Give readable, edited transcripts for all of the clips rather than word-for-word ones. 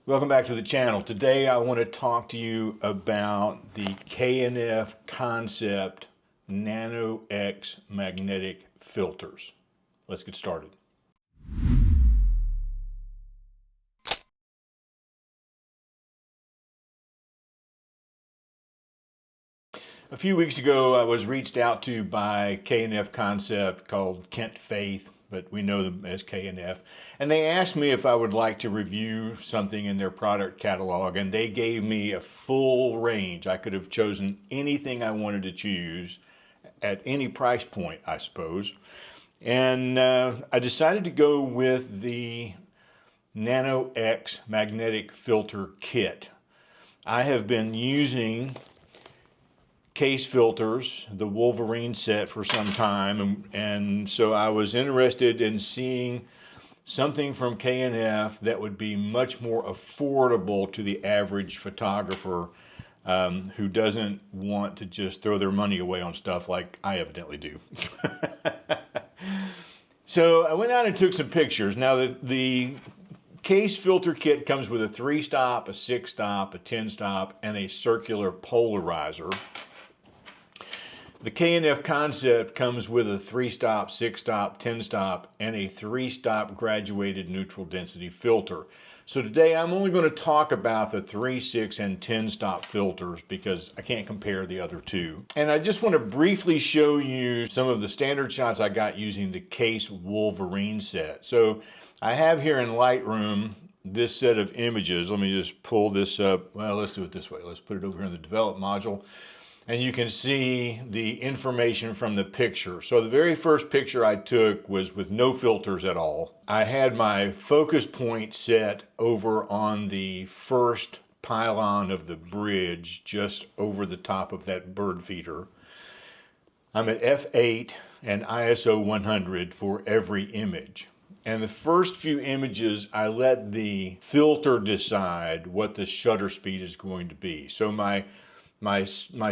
Welcome back to the channel. Today I want to talk to you about the K&F Concept Nano X magnetic filters. Let's get started. A few weeks ago I was reached out to by K&F Concept, called Kent Faith, but we know them as K&F, and they asked me if I would like to review something in their product catalog, and they gave me a full range. I could have chosen anything I wanted to choose at any price point, I suppose, and I decided to go with the Nano X magnetic filter kit. I have been using case filters, the Wolverine set, for some time, and so I was interested in seeing something from K&F that would be much more affordable to the average photographer who doesn't want to just throw their money away on stuff like I evidently do. So I went out and took some pictures. Now the case filter kit comes with a 3-stop, a 6-stop, a 10-stop, and a circular polarizer. The K&F Concept comes with a 3-stop, 6-stop, 10-stop, and a 3-stop graduated neutral density filter. So today I'm only going to talk about the 3, 6, and 10-stop filters because I can't compare the other two. And I just want to briefly show you some of the standard shots I got using the Case Wolverine set. So I have here in Lightroom this set of images. Let me just pull this up. Well, let's do it this way. Let's put it over here in the Develop module. And you can see the information from the picture. So the very first picture I took was with no filters at all. I had my focus point set over on the first pylon of the bridge, just over the top of that bird feeder. I'm at f8 and ISO 100 for every image. And the first few images, I let the filter decide what the shutter speed is going to be. So my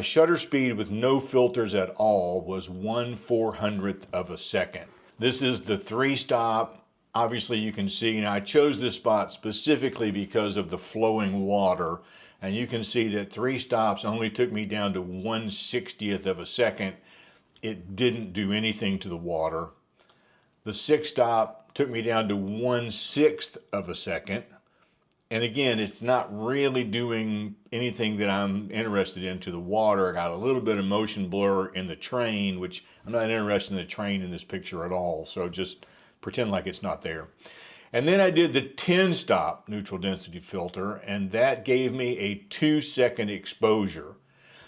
shutter speed with no filters at all was 1/400th of a second. This is the 3-stop. Obviously you can see, and I chose this spot specifically because of the flowing water. And you can see that 3 stops only took me down to 1/60th of a second. It didn't do anything to the water. The 6-stop took me down to 1/6th of a second. And again, it's not really doing anything that I'm interested in to the water. I got a little bit of motion blur in the train, which I'm not interested in the train in this picture at all. So just pretend like it's not there. And then I did the 10-stop neutral density filter, and that gave me a 2-second exposure.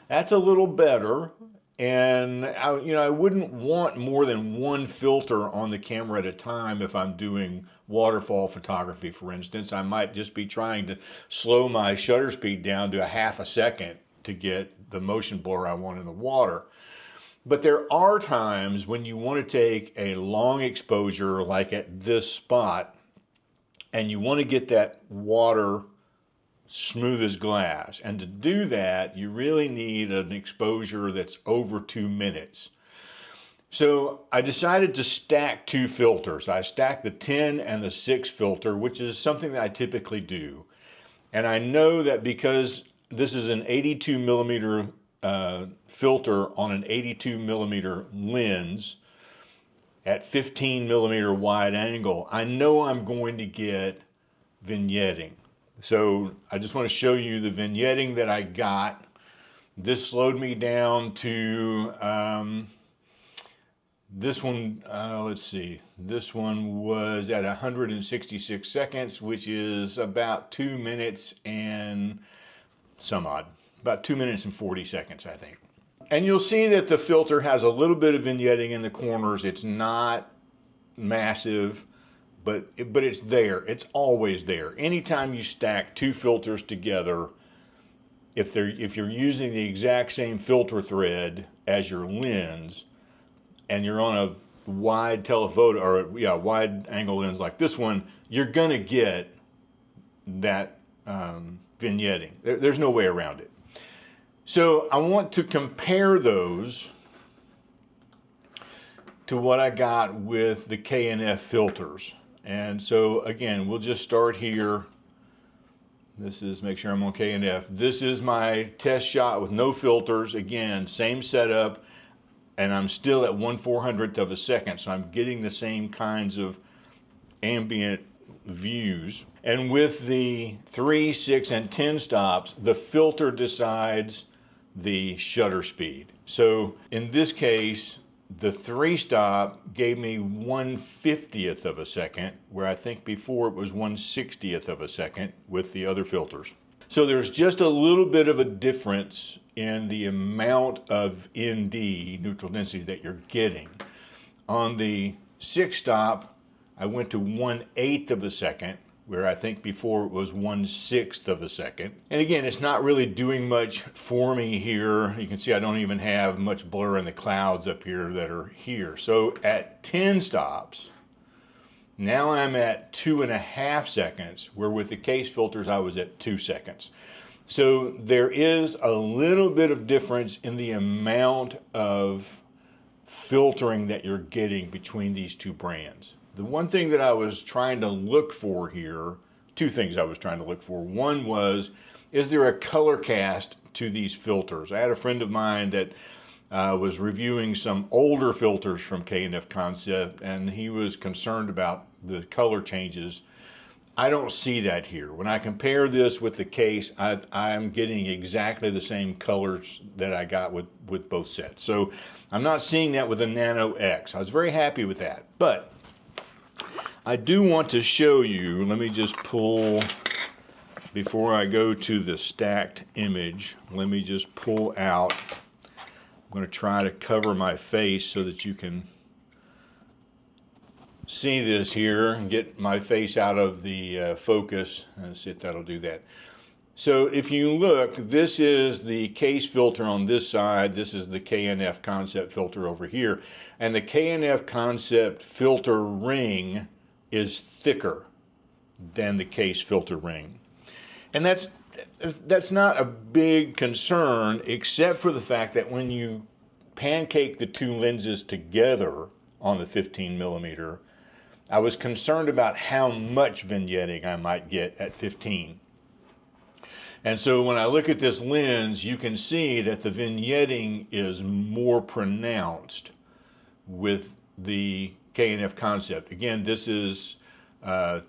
That's a little better. And I wouldn't want more than one filter on the camera at a time if I'm doing waterfall photography, for instance. I might just be trying to slow my shutter speed down to 1/2 a second to get the motion blur I want in the water. But there are times when you want to take a long exposure, like at this spot, and you want to get that water smooth as glass. And to do that, you really need an exposure that's over 2 minutes. So I decided to stack 2 filters. I stacked the 10 and the 6 filter, which is something that I typically do. And I know that because this is an 82 millimeter filter on an 82 millimeter lens at 15 millimeter wide angle, I know I'm going to get vignetting. So I just want to show you the vignetting that I got. This slowed me down to this one. Let's see. This one was at 166 seconds, which is about 2 minutes and some odd. About 2 minutes and 40 seconds, I think. And you'll see that the filter has a little bit of vignetting in the corners. It's not massive. But it's there. It's always there. Anytime you stack 2 filters together, if you're using the exact same filter thread as your lens, and you're on a wide telephoto or wide angle lens like this one, you're gonna get that vignetting. There's no way around it. So I want to compare those to what I got with the K&F filters. And so again, we'll just start here This is, make sure I'm on K&F. This is my test shot with no filters. Again, same setup, and I'm still at 1/400th of a second, so I'm getting the same kinds of ambient views. And with the 3, 6, and 10 stops, the filter decides the shutter speed. So in this case, the 3 stop gave me 1/50th of a second, where I think before it was 1/60th of a second with the other filters. So there's just a little bit of a difference in the amount of ND, neutral density, that you're getting. On the 6 stop, I went to 1/8 of a second, where I think before it was 1/6 of a second. And again, it's not really doing much for me here. You can see I don't even have much blur in the clouds up here that are here. So at 10 stops, now I'm at 2.5 seconds, where with the case filters I was at 2 seconds. So there is a little bit of difference in the amount of filtering that you're getting between these two brands. The one thing that I was trying to look for here, two things I was trying to look for. One was, is there a color cast to these filters? I had a friend of mine that was reviewing some older filters from K&F Concept, and he was concerned about the color changes. I don't see that here. When I compare this with the case, I'm getting exactly the same colors that I got with both sets. So I'm not seeing that with the Nano X. I was very happy with that. But I do want to show you, let me just pull, before I go to the stacked image, let me just pull out. I'm going to try to cover my face so that you can see this here and get my face out of the focus. Let's see if that'll do that. So if you look, this is the case filter on this side. This is the K&F Concept filter over here. And the K&F Concept filter ring is thicker than the case filter ring. And that's not a big concern, except for the fact that when you pancake the two lenses together on the 15mm, I was concerned about how much vignetting I might get at 15. And so when I look at this lens, you can see that the vignetting is more pronounced with the K&F Concept. Again, this is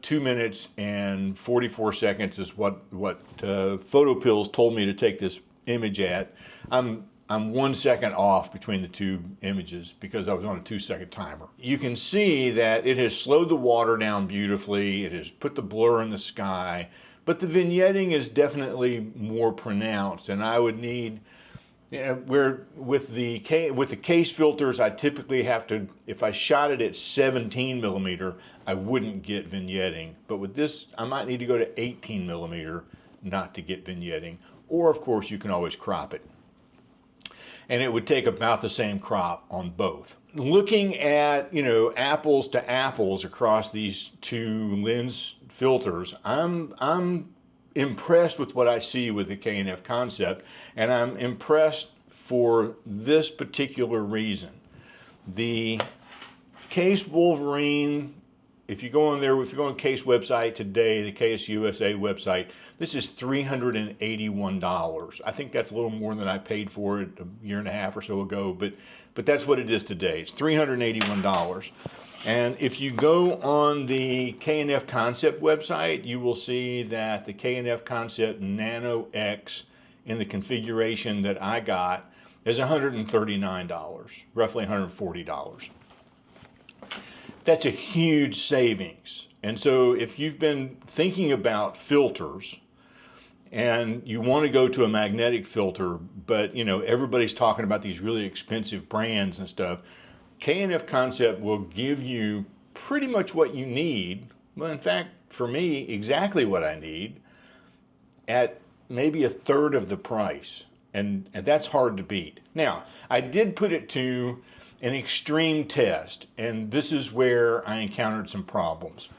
2 minutes and 44 seconds is what PhotoPills told me to take this image at. I'm 1 second off between the two images because I was on a 2-second timer. You can see that it has slowed the water down beautifully. It has put the blur in the sky, but the vignetting is definitely more pronounced, and I would need, where with the case filters, I typically have to, if I shot it at 17mm, I wouldn't get vignetting. But with this, I might need to go to 18mm not to get vignetting. Or of course, you can always crop it. And it would take about the same crop on both. Looking at, apples to apples across these two lens filters, I'm impressed with what I see with the K&F Concept, and I'm impressed for this particular reason. The Case Wolverine, if you go on Case website today, the KSUSA website, this is $381. I think that's a little more than I paid for it a year and a half or so ago, but that's what it is today. It's $381. And if you go on the K&F Concept website, you will see that the K&F Concept Nano X in the configuration that I got is $139, roughly $140. That's a huge savings. And so if you've been thinking about filters and you want to go to a magnetic filter, but everybody's talking about these really expensive brands and stuff, K&F Concept will give you pretty much what you need. Well, in fact, for me, exactly what I need at maybe 1/3 of the price. And that's hard to beat. Now, I did put it to an extreme test, and this is where I encountered some problems.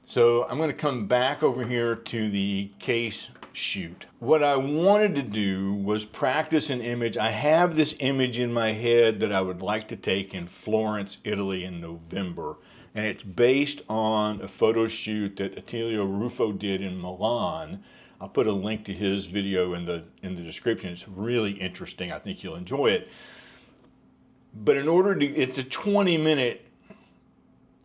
So I'm going to come back over here to the case shoot. What I wanted to do was practice an image. I have this image in my head that I would like to take in Florence, Italy in November, and it's based on a photo shoot that Attilio Ruffo did in Milan I'll put a link to his video in the description. It's really interesting. I think you'll enjoy it. But in order to, it's a 20-minute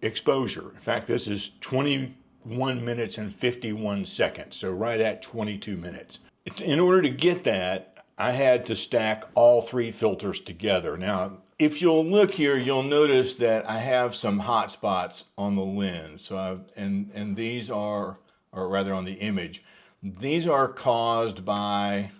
exposure. In fact, this is 21 minutes and 51 seconds, so right at 22 minutes. In order to get that, I had to stack all 3 filters together. Now, if you'll look here, you'll notice that I have some hot spots on the lens. So and these are, or rather on the image, these are caused by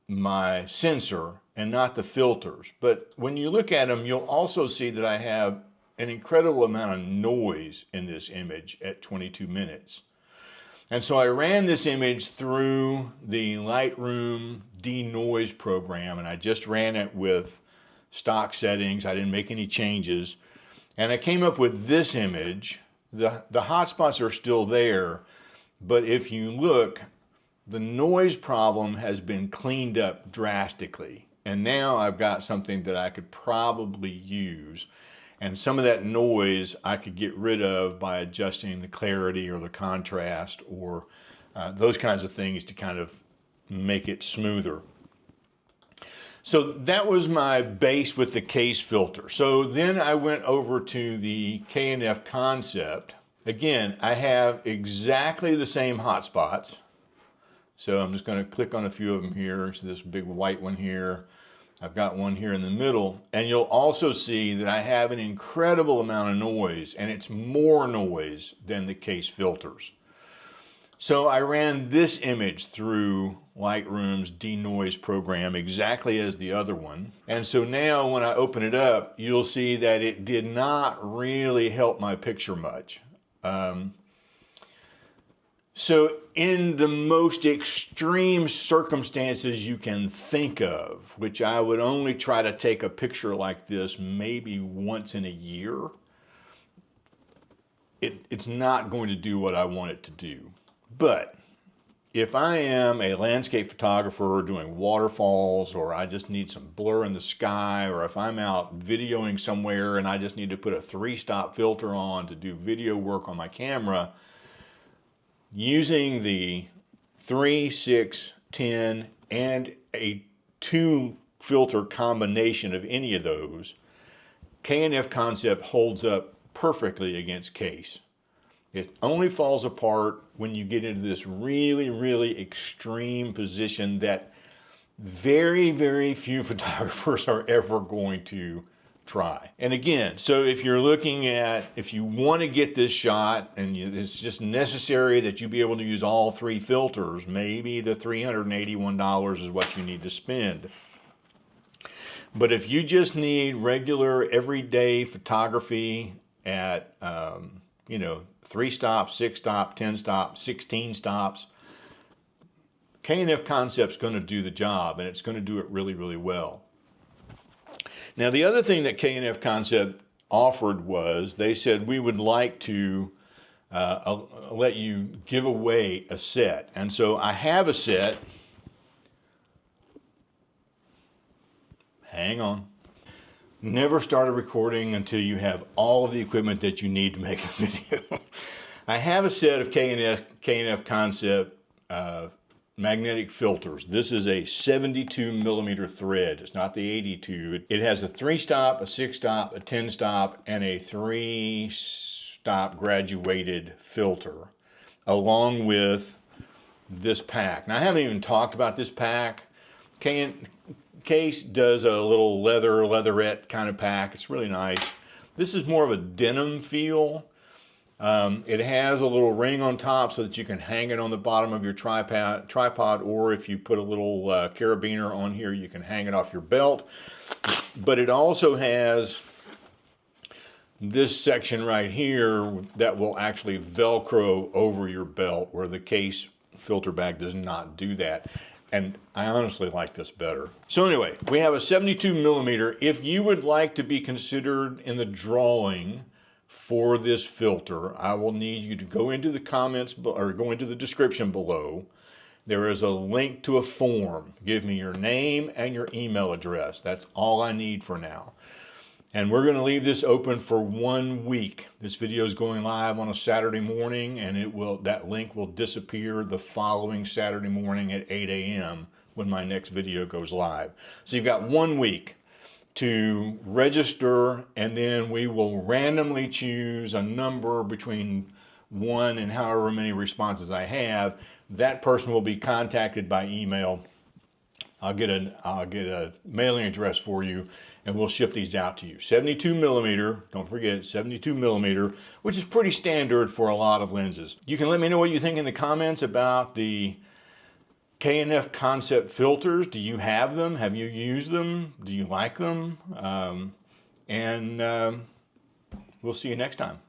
my sensor and not the filters. But when you look at them, you'll also see that I have an incredible amount of noise in this image at 22 minutes. And so I ran this image through the Lightroom denoise program, and I just ran it with stock settings. I didn't make any changes. And I came up with this image. The hotspots are still there, but if you look, the noise problem has been cleaned up drastically. And now I've got something that I could probably use. And some of that noise I could get rid of by adjusting the clarity or the contrast or those kinds of things to kind of make it smoother. So that was my base with the case filter. So then I went over to the K&F Concept. Again, I have exactly the same hotspots. So I'm just going to click on a few of them here. So this big white one here. I've got one here in the middle, and you'll also see that I have an incredible amount of noise, and it's more noise than the case filters. So I ran this image through Lightroom's denoise program exactly as the other one. And so now when I open it up, you'll see that it did not really help my picture much. So in the most extreme circumstances you can think of, which I would only try to take a picture like this maybe once in a year, it's not going to do what I want it to do. But if I am a landscape photographer doing waterfalls, or I just need some blur in the sky, or if I'm out videoing somewhere and I just need to put a 3-stop filter on to do video work on my camera, using the 3, 6, 10, and a 2 filter combination of any of those, K&F Concept holds up perfectly against case. It only falls apart when you get into this really, really extreme position that very, very few photographers are ever going to try. And again, so if you're looking at, if you want to get this shot and it's just necessary that you be able to use all 3 filters, maybe the $381 is what you need to spend. But if you just need regular everyday photography at 3 stops, 6 stops, 10 stops, 16 stops, K&F Concept's going to do the job, and it's going to do it really, really well. Now, the other thing that K&F Concept offered was they said, we would like to let you give away a set. And so I have a set. Hang on. Never start a recording until you have all of the equipment that you need to make a video. I have a set of K&F Concept magnetic filters. This is a 72 millimeter thread. It's not the 82. It has a 3-stop, a 6-stop, a 10-stop, and a 3-stop graduated filter, along with this pack. Now, I haven't even talked about this pack. Case does a little leatherette kind of pack. It's really nice. This is more of a denim feel. It has a little ring on top so that you can hang it on the bottom of your tripod, or if you put a little carabiner on here, you can hang it off your belt. But it also has this section right here that will actually Velcro over your belt, where the case filter bag does not do that. And I honestly like this better. So anyway, we have a 72 millimeter. If you would like to be considered in the drawing for this filter, I will need you to go into the comments or go into the description below. There is a link to a form. Give me your name and your email address. That's all I need for now. And we're going to leave this open for 1 week. This video is going live on a Saturday morning, and that link will disappear the following Saturday morning at 8 a.m. when my next video goes live. So you've got 1 week to register, and then we will randomly choose a number between 1 and however many responses I have. That person will be contacted by email. I'll get a mailing address for you, and we'll ship these out to you. 72 millimeter, don't forget 72 millimeter, which is pretty standard for a lot of lenses. You can let me know what you think in the comments about the K&F Concept filters. Do you have them? Have you used them? Do you like them? We'll see you next time.